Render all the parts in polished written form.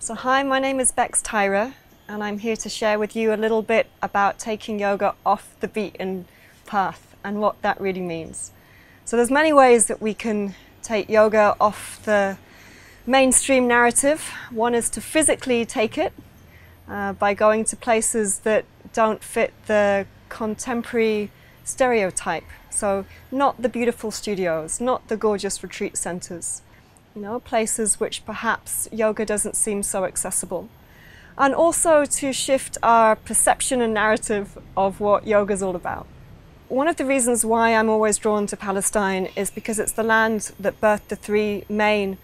So hi, my name is Bex Tyrer, and I'm here to share with you a little bit about taking yoga off the beaten path and what that really means. So there's many ways that we can take yoga off the mainstream narrative. One is to physically take it by going to places that don't fit the contemporary stereotype. So not the beautiful studios, not the gorgeous retreat centers. You know, places which perhaps yoga doesn't seem so accessible. And also to shift our perception and narrative of what yoga is all about. One of the reasons why I'm always drawn to Palestine is because it's the land that birthed the three main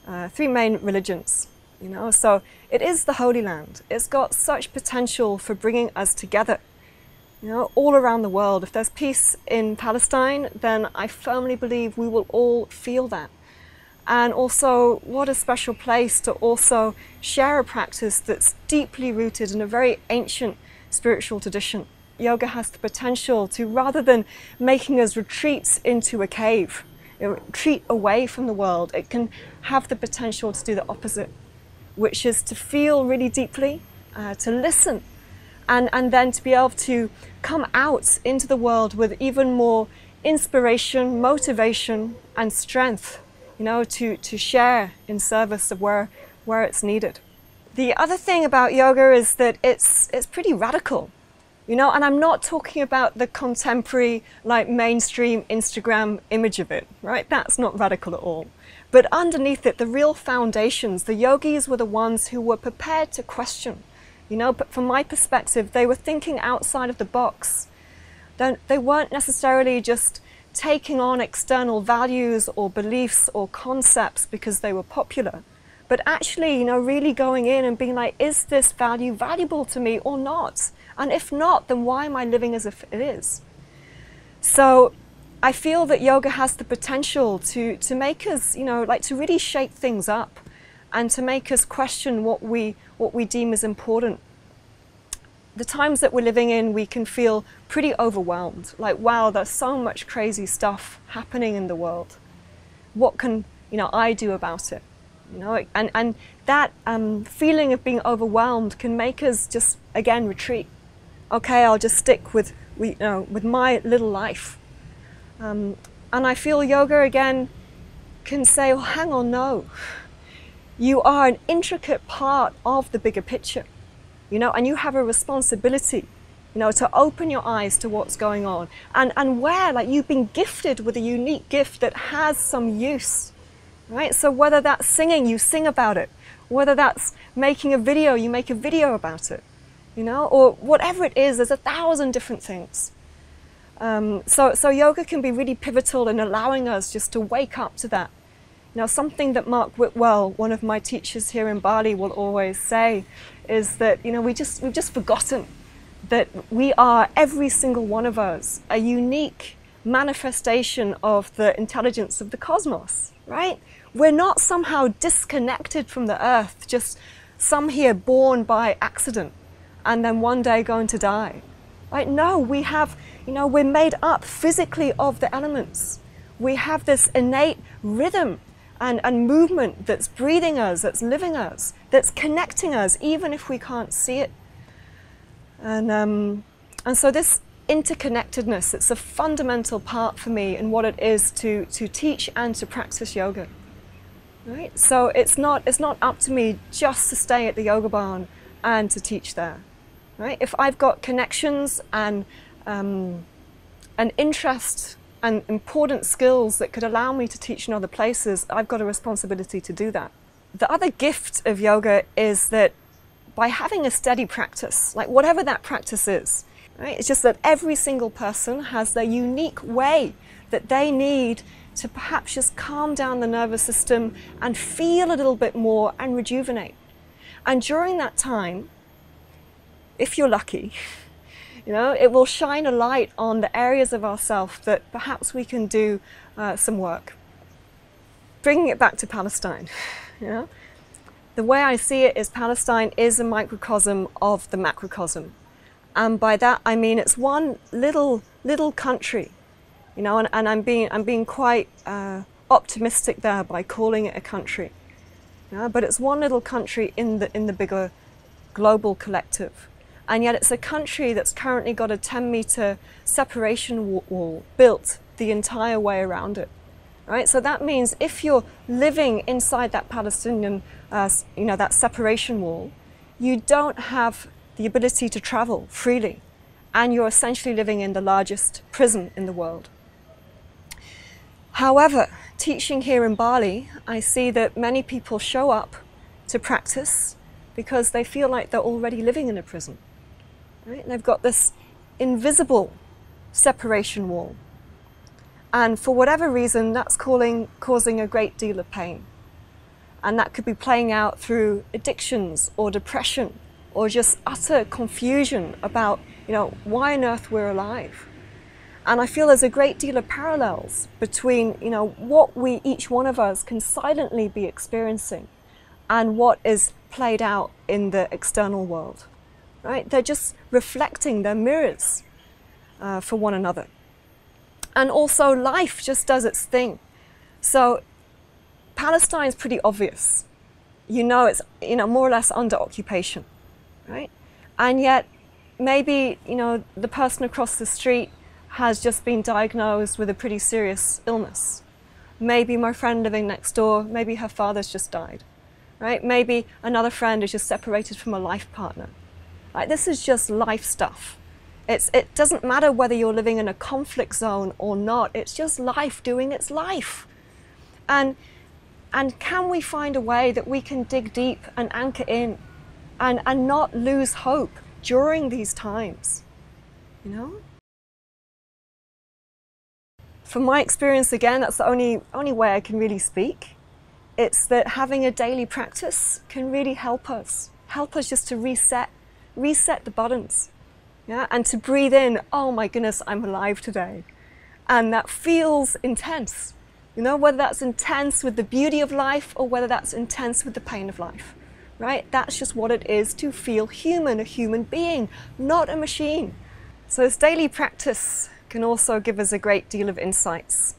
religions. You know, so it is the Holy Land. It's got such potential for bringing us together, you know, all around the world. If there's peace in Palestine, then I firmly believe we will all feel that. And also, what a special place to also share a practice that's deeply rooted in a very ancient spiritual tradition. Yoga has the potential to, rather than making us retreat into a cave, retreat away from the world, it can have the potential to do the opposite, which is to feel really deeply, to listen, and then to be able to come out into the world with even more inspiration, motivation, and strength. You know, to share in service of where it's needed. The other thing about yoga is that it's pretty radical, you know, and I'm not talking about the contemporary, like mainstream Instagram image of it, right? That's not radical at all. But underneath it, the real foundations, the yogis were the ones who were prepared to question, you know, but from my perspective, they were thinking outside of the box. They weren't necessarily just taking on external values or beliefs or concepts because they were popular, but actually, you know, really going in and being like, is this value valuable to me or not? And if not, then why am I living as if it is? So I feel that yoga has the potential to make us, you know, like to really shake things up and to make us question what we deem as important. The times that we're living in, we can feel pretty overwhelmed. Like, wow, there's so much crazy stuff happening in the world. What can, you know, I do about it? You know, and that feeling of being overwhelmed can make us just, again, retreat. Okay, I'll just stick with my little life. And I feel yoga, again, can say, well, hang on, no. You are an intricate part of the bigger picture. You know, and you have a responsibility, you know, to open your eyes to what's going on. And where, like, you've been gifted with a unique gift that has some use, right? So whether that's singing, you sing about it. Whether that's making a video, you make a video about it, you know, or whatever it is, there's 1,000 different things. So yoga can be really pivotal in allowing us just to wake up to that. Now, something that Mark Whitwell, one of my teachers here in Bali, will always say is that, you know, we've just forgotten that we are, every single one of us, a unique manifestation of the intelligence of the cosmos, right? We're not somehow disconnected from the earth, just some here born by accident and then one day going to die, right? No, we have, you know, we're made up physically of the elements. We have this innate rhythm and movement that's breathing us, that's living us, that's connecting us, even if we can't see it. And so this interconnectedness, it's a fundamental part for me in what it is to teach and to practice yoga. Right? So it's not up to me just to stay at the yoga barn and to teach there. Right? If I've got connections and an interest and important skills that could allow me to teach in other places, I've got a responsibility to do that. The other gift of yoga is that by having a steady practice, like whatever that practice is, right? It's just that every single person has their unique way that they need to perhaps just calm down the nervous system and feel a little bit more and rejuvenate. And during that time, if you're lucky, you know, it will shine a light on the areas of ourselves that perhaps we can do some work. Bringing it back to Palestine, you know, the way I see it is Palestine is a microcosm of the macrocosm. And by that I mean it's one little country, you know, and I'm being quite optimistic there by calling it a country. Yeah, but it's one little country in the bigger global collective. And yet it's a country that's currently got a 10-meter separation wall built the entire way around it. Right? So that means if you're living inside that Palestinian, that separation wall, you don't have the ability to travel freely. And you're essentially living in the largest prison in the world. However, teaching here in Bali, I see that many people show up to practice because they feel like they're already living in a prison. Right? And they've got this invisible separation wall. And for whatever reason, that's causing a great deal of pain. And that could be playing out through addictions or depression or just utter confusion about, why on earth we're alive. And I feel there's a great deal of parallels between, what each one of us can silently be experiencing and what is played out in the external world, right? They're just reflecting, they're mirrors for one another. And also life just does its thing. So Palestine's pretty obvious. It's, more or less under occupation, right? And yet maybe, the person across the street has just been diagnosed with a pretty serious illness. Maybe my friend living next door, maybe her father's just died, right? Maybe another friend is just separated from a life partner. Like, this is just life stuff. It doesn't matter whether you're living in a conflict zone or not, it's just life doing its life. And can we find a way that we can dig deep and anchor in and not lose hope during these times, From my experience, again, that's the only way I can really speak. It's that having a daily practice can really help us just to reset the buttons, yeah, and to breathe in, oh my goodness, I'm alive today. And that feels intense, whether that's intense with the beauty of life or whether that's intense with the pain of life, right? That's just what it is to feel human, a human being, not a machine. So this daily practice can also give us a great deal of insights.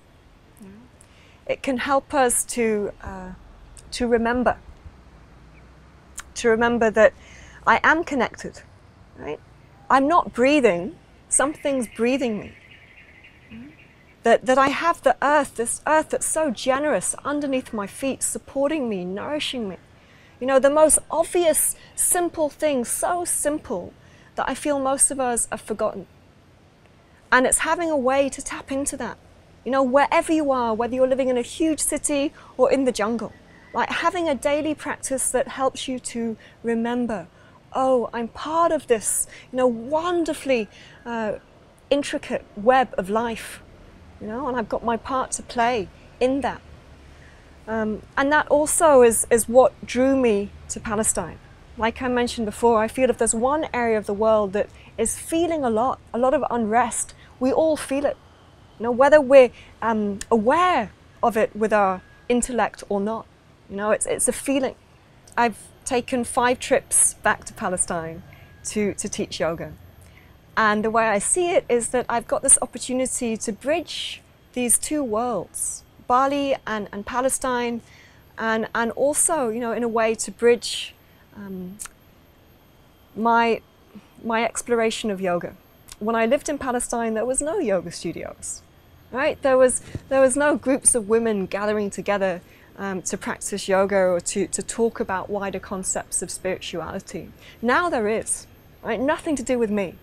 It can help us to remember that I am connected, right? I'm not breathing, something's breathing me. That I have the earth, this earth that's so generous underneath my feet, supporting me, nourishing me. The most obvious, simple things, so simple that I feel most of us have forgotten. And it's having a way to tap into that. Wherever you are, whether you're living in a huge city or in the jungle, like having a daily practice that helps you to remember, oh, I'm part of this, wonderfully intricate web of life, and I've got my part to play in that. And that also is what drew me to Palestine. Like I mentioned before, I feel if there's one area of the world that is feeling a lot of unrest, we all feel it. Whether we're aware of it with our intellect or not, it's a feeling. I've taken 5 trips back to Palestine to teach yoga. And the way I see it is that I've got this opportunity to bridge these two worlds, Bali and Palestine, and also, in a way to bridge my exploration of yoga. When I lived in Palestine, there was no yoga studios, right? There was no groups of women gathering together to practice yoga or to talk about wider concepts of spirituality. Now there is, right? Nothing to do with me,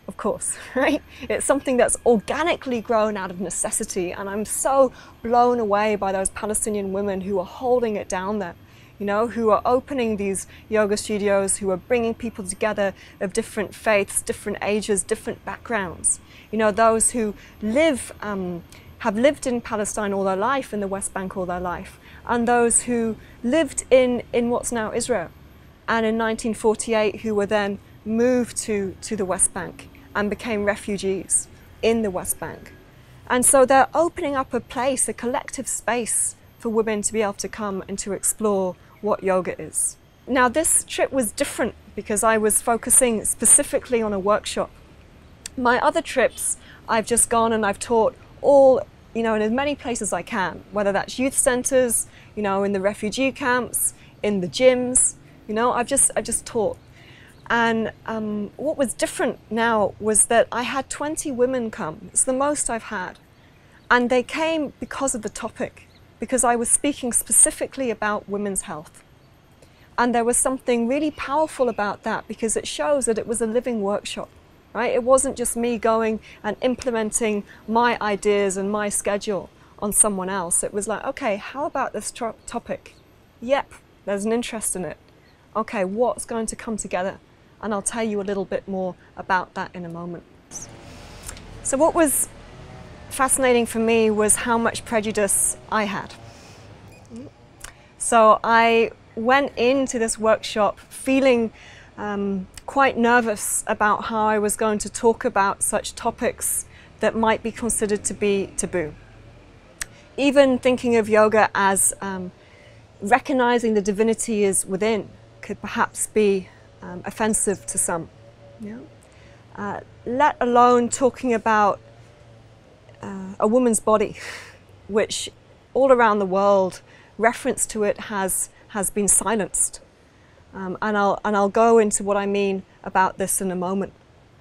of course, right? It's something that's organically grown out of necessity, and I'm so blown away by those Palestinian women who are holding it down there, who are opening these yoga studios, who are bringing people together of different faiths, different ages, different backgrounds. Those who have lived in Palestine all their life, in the West Bank all their life, and those who lived in what's now Israel, and in 1948 who were then moved to the West Bank and became refugees in the West Bank. And so they're opening up a place, a collective space for women to be able to come and to explore what yoga is. Now, this trip was different because I was focusing specifically on a workshop. My other trips, I've just gone and I've taught all, in as many places I can, whether that's youth centers, in the refugee camps, in the gyms. You know, I've just taught. And what was different now was that I had 20 women come. It's the most I've had. And they came because of the topic, because I was speaking specifically about women's health. And there was something really powerful about that, because it shows that it was a living workshop, right? It wasn't just me going and implementing my ideas and my schedule on someone else. It was like, okay, how about this topic? Yep, there's an interest in it. Okay, what's going to come together? And I'll tell you a little bit more about that in a moment. So what was fascinating for me was how much prejudice I had. So I went into this workshop feeling quite nervous about how I was going to talk about such topics that might be considered to be taboo. Even thinking of yoga as recognizing the divinity is within could perhaps be offensive to some. Let alone talking about a woman's body, which all around the world reference to it has been silenced. And I'll go into what I mean about this in a moment,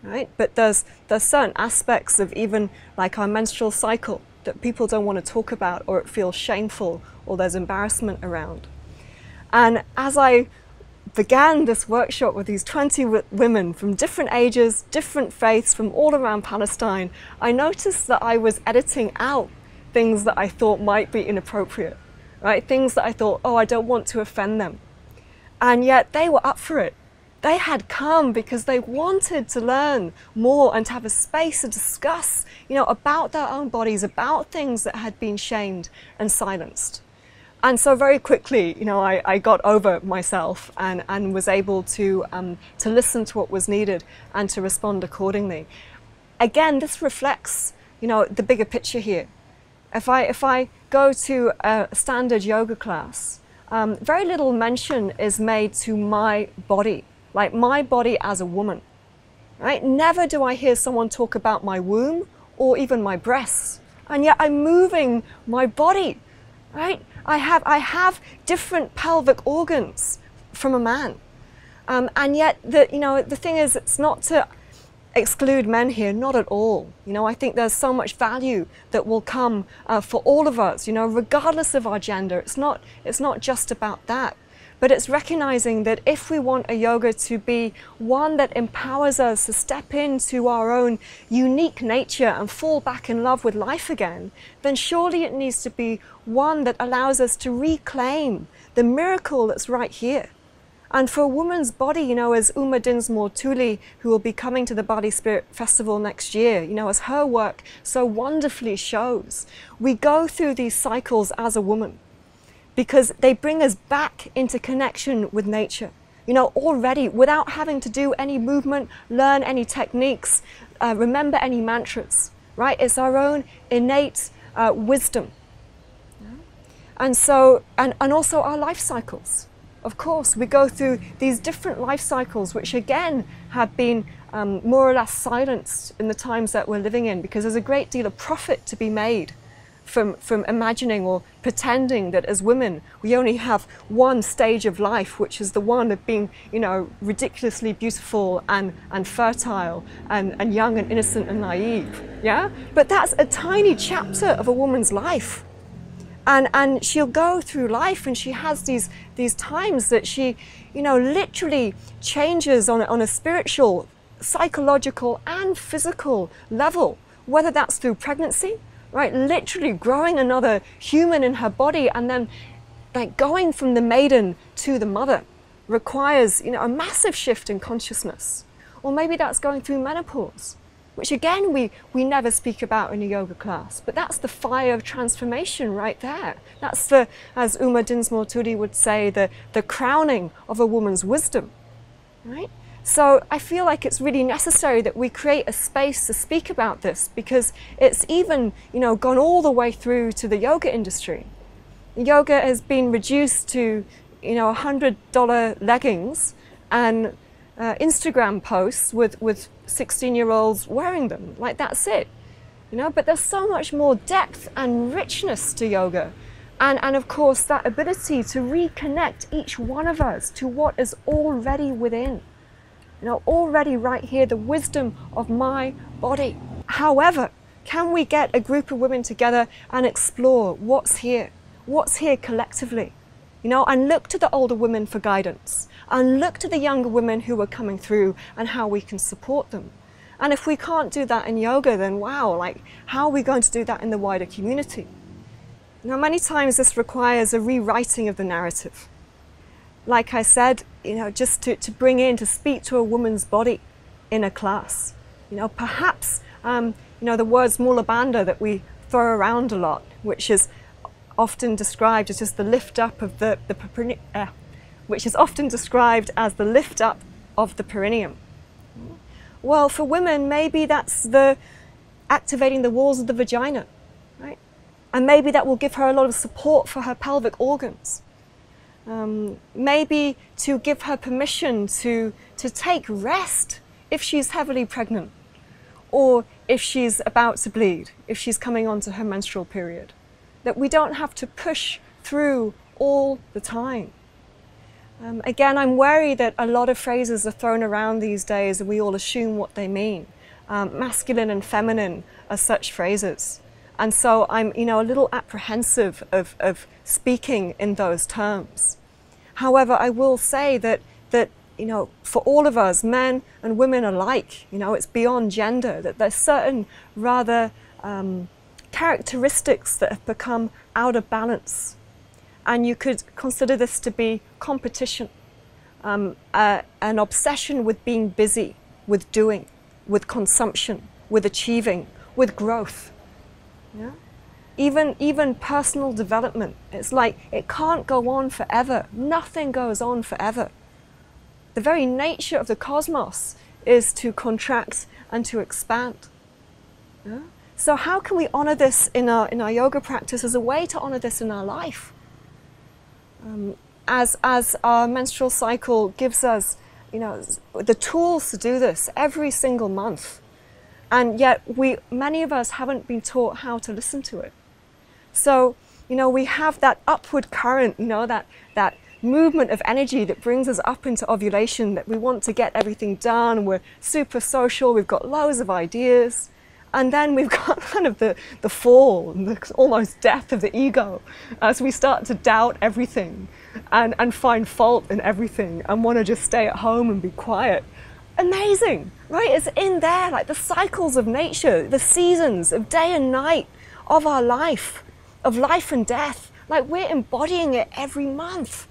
right? But there's certain aspects of even like our menstrual cycle that people don't want to talk about, or it feels shameful, or there's embarrassment around. And as I began this workshop with these 20 women from different ages, different faiths, from all around Palestine, I noticed that I was editing out things that I thought might be inappropriate, right? Things that I thought, oh, I don't want to offend them. And yet they were up for it. They had come because they wanted to learn more and to have a space to discuss, you know, about their own bodies, about things that had been shamed and silenced. And so very quickly, you know, I got over myself and was able to listen to what was needed and to respond accordingly. Again, this reflects, you know, the bigger picture here. If I go to a standard yoga class, very little mention is made to my body, like my body as a woman, right? Never do I hear someone talk about my womb or even my breasts, and yet I'm moving my body, right? I have different pelvic organs from a man, and yet the thing is, it's not to exclude men here, not at all. You know, I think there's so much value that will come for all of us, you know, regardless of our gender. It's not just about that, but it's recognizing that if we want a yoga to be one that empowers us to step into our own unique nature and fall back in love with life again, then surely it needs to be one that allows us to reclaim the miracle that's right here. And for a woman's body, you know, as Uma Dinsmore Tuli, who will be coming to the BaliSpirit Festival next year, you know, as her work so wonderfully shows, we go through these cycles as a woman because they bring us back into connection with nature, you know, already without having to do any movement, learn any techniques, remember any mantras, right? It's our own innate wisdom. And so, and also our life cycles. Of course, we go through these different life cycles, which again have been more or less silenced in the times that we're living in, because there's a great deal of profit to be made from imagining or pretending that as women we only have one stage of life, which is the one of being, you know, ridiculously beautiful and fertile and young and innocent and naive. Yeah, but that's a tiny chapter of a woman's life. And she'll go through life, and she has these times that she, you know, literally changes on a spiritual, psychological and physical level, whether that's through pregnancy, right? Literally growing another human in her body, and then like going from the maiden to the mother requires, you know, a massive shift in consciousness. Or maybe that's going through menopause, which again we never speak about in a yoga class, but that's the fire of transformation right there. That's the, as Uma Dinsmore Tuli would say, the crowning of a woman's wisdom, right? So I feel like it's really necessary that we create a space to speak about this, because it's even, you know, gone all the way through to the yoga industry. Yoga has been reduced to, you know, $100 leggings and Instagram posts with 16-year-olds wearing them, like that's it, you know. But there's so much more depth and richness to yoga And of course, that ability to reconnect each one of us to what is already within. Already right here, the wisdom of my body. However, can we get a group of women together and explore what's here collectively? And look to the older women for guidance, and look to the younger women who are coming through and how we can support them. And if we can't do that in yoga, then wow, how are we going to do that in the wider community? Many times this requires a rewriting of the narrative. Like I said, just to bring in, to speak to a woman's body in a class. Perhaps, the words mula bandha that we throw around a lot, which is often described as just the lift up of which is often described as the lift up of the perineum. Well, for women, maybe that's the activating the walls of the vagina, right? And maybe that will give her a lot of support for her pelvic organs. Maybe to give her permission to take rest if she's heavily pregnant, or if she's about to bleed, if she's coming onto her menstrual period. That we don't have to push through all the time. Again, I'm wary that a lot of phrases are thrown around these days and we all assume what they mean. Masculine and feminine are such phrases. And so I'm a little apprehensive of speaking in those terms. However, I will say that for all of us, men and women alike, it's beyond gender, that there's certain rather characteristics that have become out of balance. And you could consider this to be competition, an obsession with being busy, with doing, with consumption, with achieving, with growth. Yeah? Even personal development. It's like it can't go on forever. Nothing goes on forever. The very nature of the cosmos is to contract and to expand. Yeah? So how can we honor this in our yoga practice as a way to honor this in our life? As our menstrual cycle gives us, the tools to do this every single month. And yet many of us haven't been taught how to listen to it. So, we have that upward current, that movement of energy that brings us up into ovulation, that we want to get everything done. We're super social, we've got loads of ideas. And then we've got kind of the fall and the almost death of the ego as we start to doubt everything and find fault in everything and want to just stay at home and be quiet. Amazing, right? It's in there, like the cycles of nature, the seasons of day and night of our life, of life and death. Like we're embodying it every month.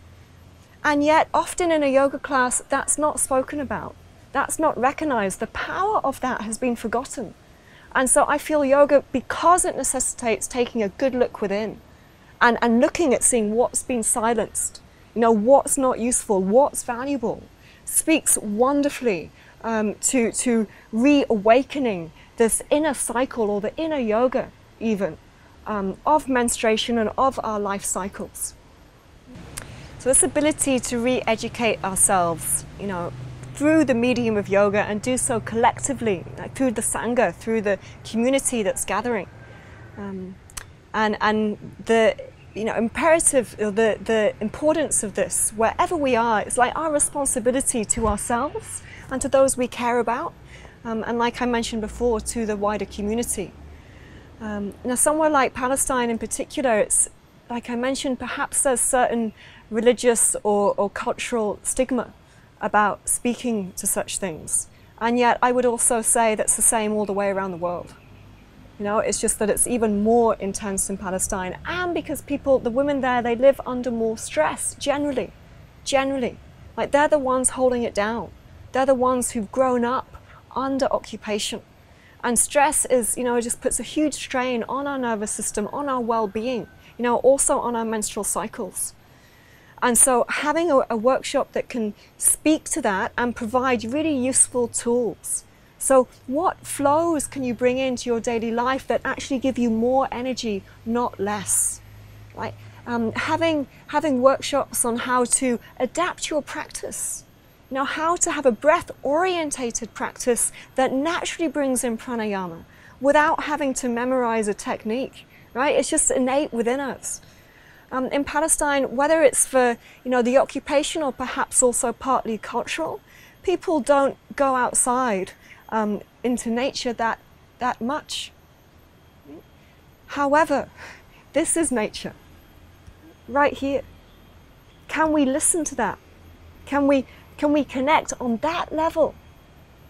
And yet often in a yoga class, that's not spoken about. That's not recognized. The power of that has been forgotten. And so I feel yoga, because it necessitates taking a good look within and looking at seeing what's been silenced, what's not useful, what's valuable, speaks wonderfully to reawakening this inner cycle, or the inner yoga even, of menstruation and of our life cycles. So this ability to re-educate ourselves, through the medium of yoga, and do so collectively, like through the sangha, through the community that's gathering, and the imperative, the importance of this wherever we are. It's like our responsibility to ourselves and to those we care about, and like I mentioned before, to the wider community. Now, somewhere like Palestine in particular, it's like I mentioned, perhaps there's certain religious or cultural stigma about speaking to such things. And yet I would also say that's the same all the way around the world. It's just that it's even more intense in Palestine, and because the women there, they live under more stress, generally. Like they're the ones holding it down. They're the ones who've grown up under occupation. And stress is, it just puts a huge strain on our nervous system, on our well-being, also on our menstrual cycles. And so having a workshop that can speak to that and provide really useful tools. So what flows can you bring into your daily life that actually give you more energy, not less? Right? Having workshops on how to adapt your practice. How to have a breath-orientated practice that naturally brings in pranayama without having to memorize a technique. Right? It's just innate within us. In Palestine, whether it's for the occupation or perhaps also partly cultural, people don't go outside into nature that much. However, this is nature, right here. Can we listen to that? Can we connect on that level?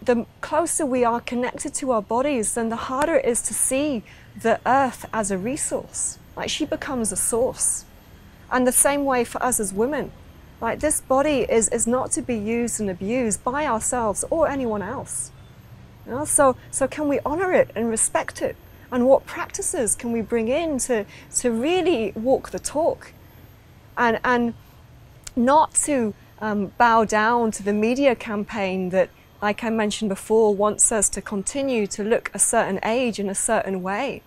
The closer we are connected to our bodies, then the harder it is to see the earth as a resource. Like, she becomes a source. And the same way for us as women. Like, this body is not to be used and abused by ourselves or anyone else. So can we honor it and respect it? And what practices can we bring in to really walk the talk? And not to bow down to the media campaign that, like I mentioned before, wants us to continue to look a certain age in a certain way.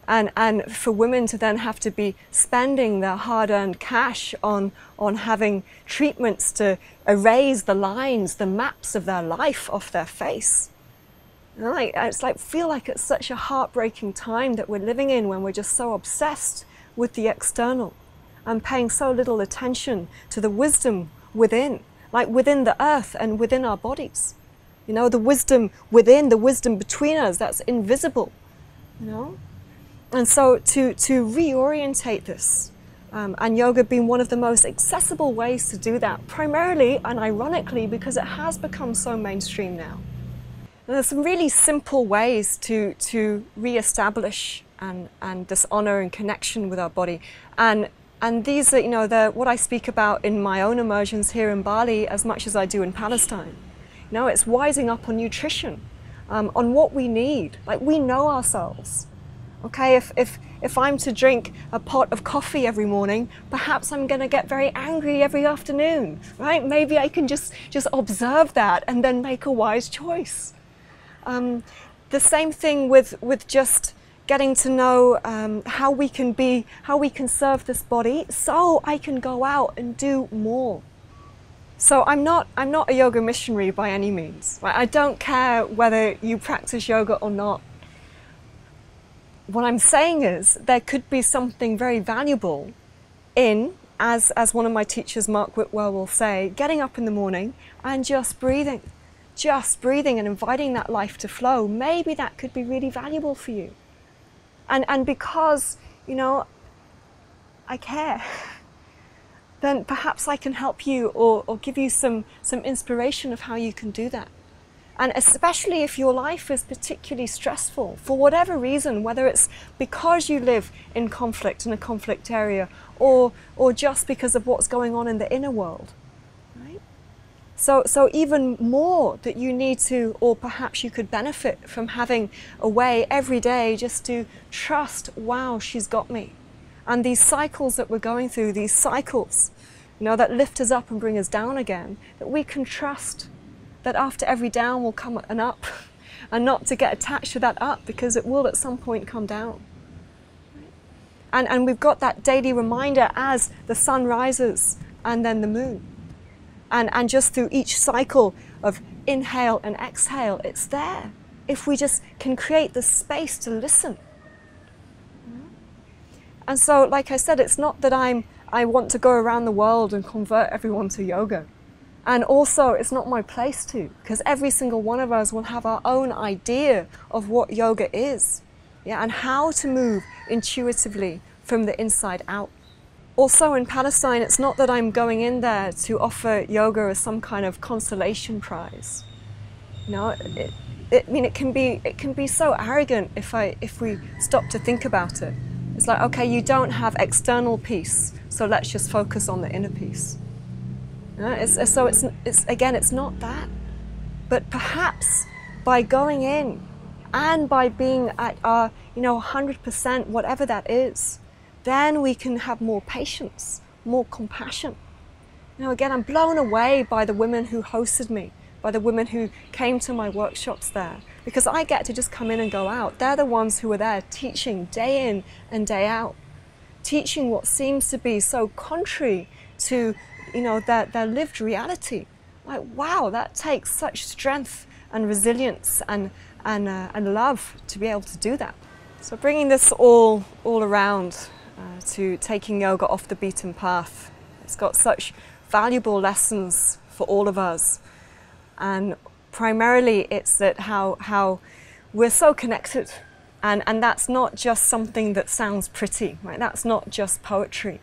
And for women to then have to be spending their hard-earned cash on having treatments to erase the lines, the maps of their life off their face. Feel like it's such a heartbreaking time that we're living in, when we're just so obsessed with the external and paying so little attention to the wisdom within, like within the earth and within our bodies. The wisdom within, the wisdom between us, that's invisible, And so to reorientate this, and yoga being one of the most accessible ways to do that, primarily and ironically because it has become so mainstream now. And there's some really simple ways to re-establish and this honor and connection with our body. And these are, what I speak about in my own immersions here in Bali as much as I do in Palestine. It's wising up on nutrition, on what we need. Like, we know ourselves. Okay, if I'm to drink a pot of coffee every morning, perhaps I'm going to get very angry every afternoon, right? Maybe I can just observe that and then make a wise choice. The same thing with just getting to know how we can serve this body, so I can go out and do more. So I'm not a yoga missionary by any means. Right? I don't care whether you practice yoga or not. What I'm saying is there could be something very valuable in, as one of my teachers, Mark Whitwell, will say, getting up in the morning and just breathing and inviting that life to flow. Maybe that could be really valuable for you. And because, I care, then perhaps I can help you or give you some inspiration of how you can do that. And especially if your life is particularly stressful, for whatever reason, whether it's because you live in conflict, in a conflict area, or just because of what's going on in the inner world, right? So even more that you need to, or perhaps you could benefit from having a way every day just to trust, wow, she's got me. And these cycles that we're going through, these cycles, that lift us up and bring us down again, that we can trust that after every down will come an up, and not to get attached to that up, because it will at some point come down. And we've got that daily reminder as the sun rises and then the moon. And just through each cycle of inhale and exhale, it's there. If we just can create the space to listen. And so, like I said, it's not that I want to go around the world and convert everyone to yoga. And also, it's not my place to, because every single one of us will have our own idea of what yoga is, and how to move intuitively from the inside out. Also in Palestine, it's not that I'm going in there to offer yoga as some kind of consolation prize. It can be so arrogant if we stop to think about it. It's like, okay, you don't have external peace, so let's just focus on the inner peace. It's not that. But perhaps by going in and by being at our 100%, whatever that is, then we can have more patience, more compassion. Again, I'm blown away by the women who hosted me, by the women who came to my workshops there, because I get to just come in and go out. They're the ones who are there teaching day in and day out, teaching what seems to be so contrary to their lived reality. Like, wow, that takes such strength and resilience and love to be able to do that. So bringing this all around, to taking yoga off the beaten path. It's got such valuable lessons for all of us. And primarily it's that how we're so connected. And that's not just something that sounds pretty, right? That's not just poetry.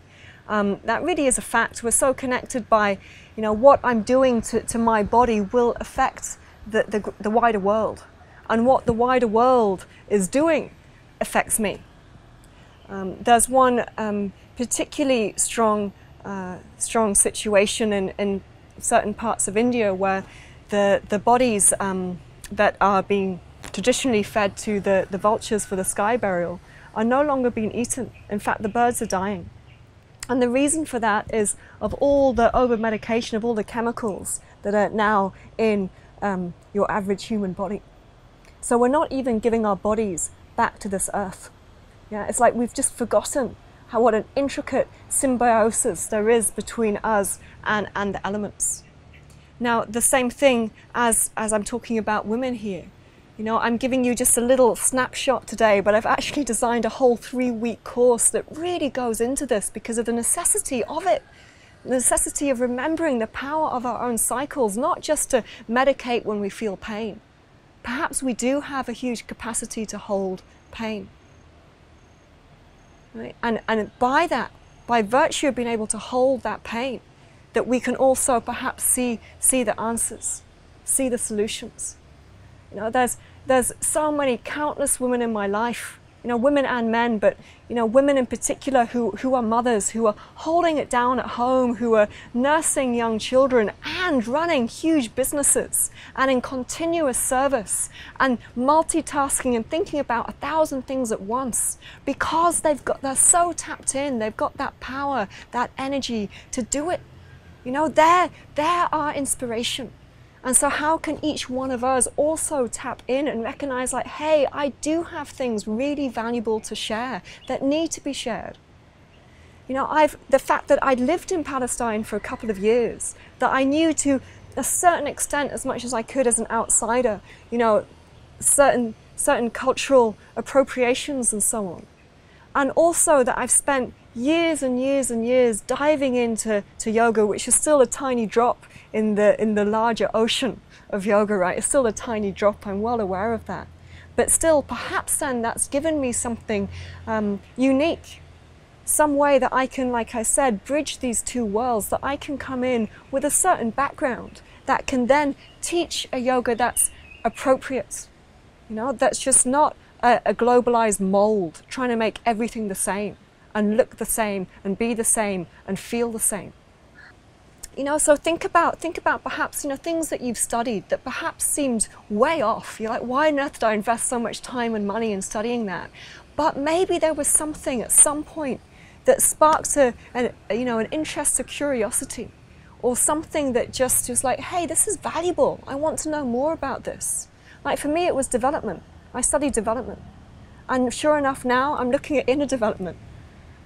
That really is a fact. We're so connected by, you know, what I'm doing to my body will affect the wider world. And what the wider world is doing affects me. There's one particularly strong situation in certain parts of India where the bodies that are being traditionally fed to the vultures for the sky burial are no longer being eaten. In fact, the birds are dying. And the reason for that is of all the over-medication, of all the chemicals that are now in your average human body. So we're not even giving our bodies back to this earth. Yeah, it's like we've just forgotten what an intricate symbiosis there is between us and the elements. Now, the same thing as I'm talking about women here. You know, I'm giving you just a little snapshot today, but I've actually designed a whole 3-week course that really goes into this because of the necessity of it. The necessity of remembering the power of our own cycles, not just to medicate when we feel pain. Perhaps we do have a huge capacity to hold pain. Right? And by that, by virtue of being able to hold that pain, that we can also perhaps see the answers, see the solutions. You know, there's so many countless women in my life, you know, women and men, but you know, women in particular who are mothers, who are holding it down at home, who are nursing young children and running huge businesses and in continuous service and multitasking and thinking about 1,000 things at once because they're so tapped in, they've got that power, that energy to do it. You know, they're our inspiration. And so how can each one of us also tap in and recognize, like, hey, I do have things really valuable to share that need to be shared. You know, the fact that I'd lived in Palestine for a couple of years, that I knew to a certain extent, as much as I could as an outsider, you know, certain cultural appropriations and so on. And also that I've spent years and years and years diving into yoga, which is still a tiny drop in the larger ocean of yoga, right? It's still a tiny drop, I'm well aware of that. But still, perhaps then that's given me something unique, some way that I can, like I said, bridge these two worlds, that I can come in with a certain background that can then teach a yoga that's appropriate, you know, that's just not a globalized mold trying to make everything the same and look the same and be the same and feel the same. You know, so think about perhaps, you know, things that you've studied that perhaps seemed way off. You're like, why on earth did I invest so much time and money in studying that? But maybe there was something at some point that sparked an interest, a curiosity, or something that just was like, hey, this is valuable. I want to know more about this. Like for me, it was development. I studied development. And sure enough, now I'm looking at inner development.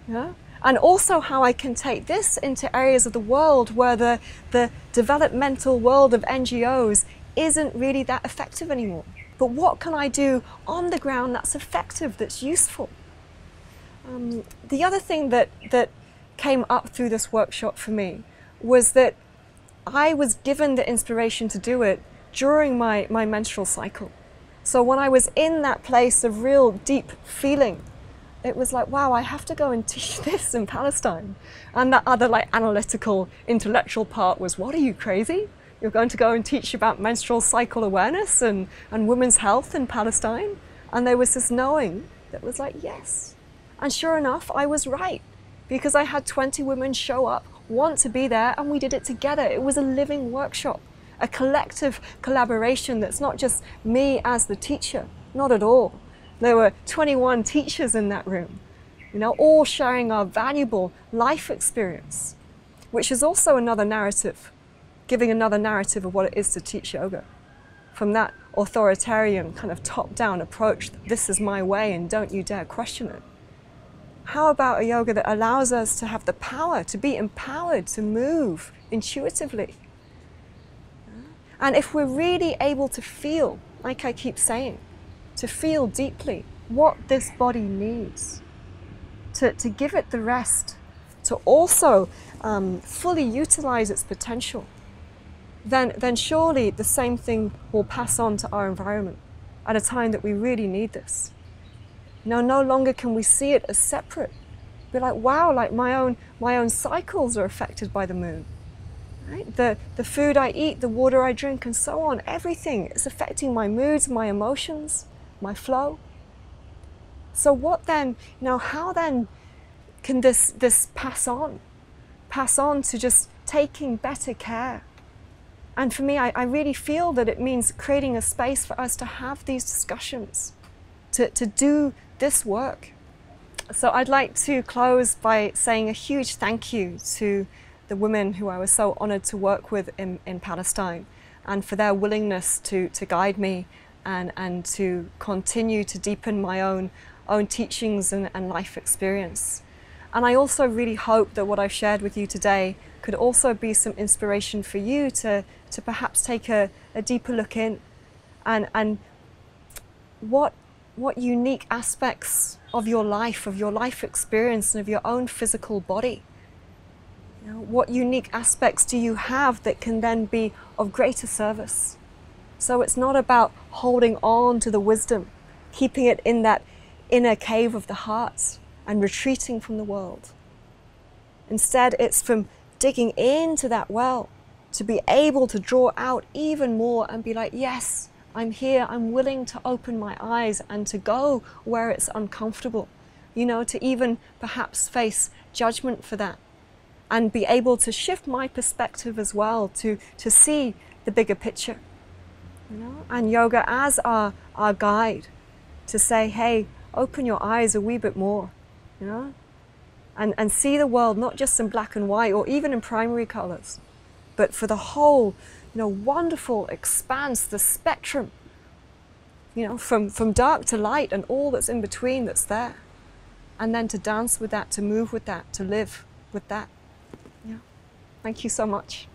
Yeah? And also how I can take this into areas of the world where the developmental world of NGOs isn't really that effective anymore. But what can I do on the ground that's effective, that's useful? The other thing that came up through this workshop for me was that I was given the inspiration to do it during my menstrual cycle. So when I was in that place of real deep feeling, it was like, wow, I have to go and teach this in Palestine. And that other like analytical, intellectual part was, what, are you crazy? You're going to go and teach about menstrual cycle awareness and women's health in Palestine? And there was this knowing that was like, yes. And sure enough, I was right, because I had 20 women show up, want to be there, and we did it together. It was a living workshop, a collective collaboration that's not just me as the teacher, not at all. There were 21 teachers in that room, you know, all sharing our valuable life experience, which is also another narrative, giving another narrative of what it is to teach yoga. From that authoritarian kind of top-down approach, this is my way and don't you dare question it. How about a yoga that allows us to have the power, to be empowered, to move intuitively? And if we're really able to feel, like I keep saying, to feel deeply what this body needs, to give it the rest, to also fully utilize its potential, then surely the same thing will pass on to our environment at a time that we really need this. Now, no longer can we see it as separate. Be like, wow, like my own cycles are affected by the moon. Right? The food I eat, the water I drink, and so on, everything is affecting my moods, my emotions, my flow. So what then, how then can this pass on to just taking better care? And for me, I really feel that it means creating a space for us to have these discussions, to do this work. So I'd like to close by saying a huge thank you to the women who I was so honored to work with in Palestine, and for their willingness to guide me and to continue to deepen my own teachings and life experience. And I also really hope that what I've shared with you today could also be some inspiration for you to perhaps take a deeper look in and what unique aspects of your life experience and of your own physical body, what unique aspects do you have that can then be of greater service? So it's not about holding on to the wisdom, keeping it in that inner cave of the heart and retreating from the world. Instead, it's from digging into that well to be able to draw out even more and be like, yes, I'm here, I'm willing to open my eyes and to go where it's uncomfortable, to even perhaps face judgment for that, and be able to shift my perspective as well to see the bigger picture, and yoga as our guide to say, hey, open your eyes a wee bit more, and see the world not just in black and white or even in primary colors, but for the whole, wonderful expanse, the spectrum, from dark to light and all that's in between that's there. And then to dance with that, to move with that, to live with that. Yeah. Thank you so much.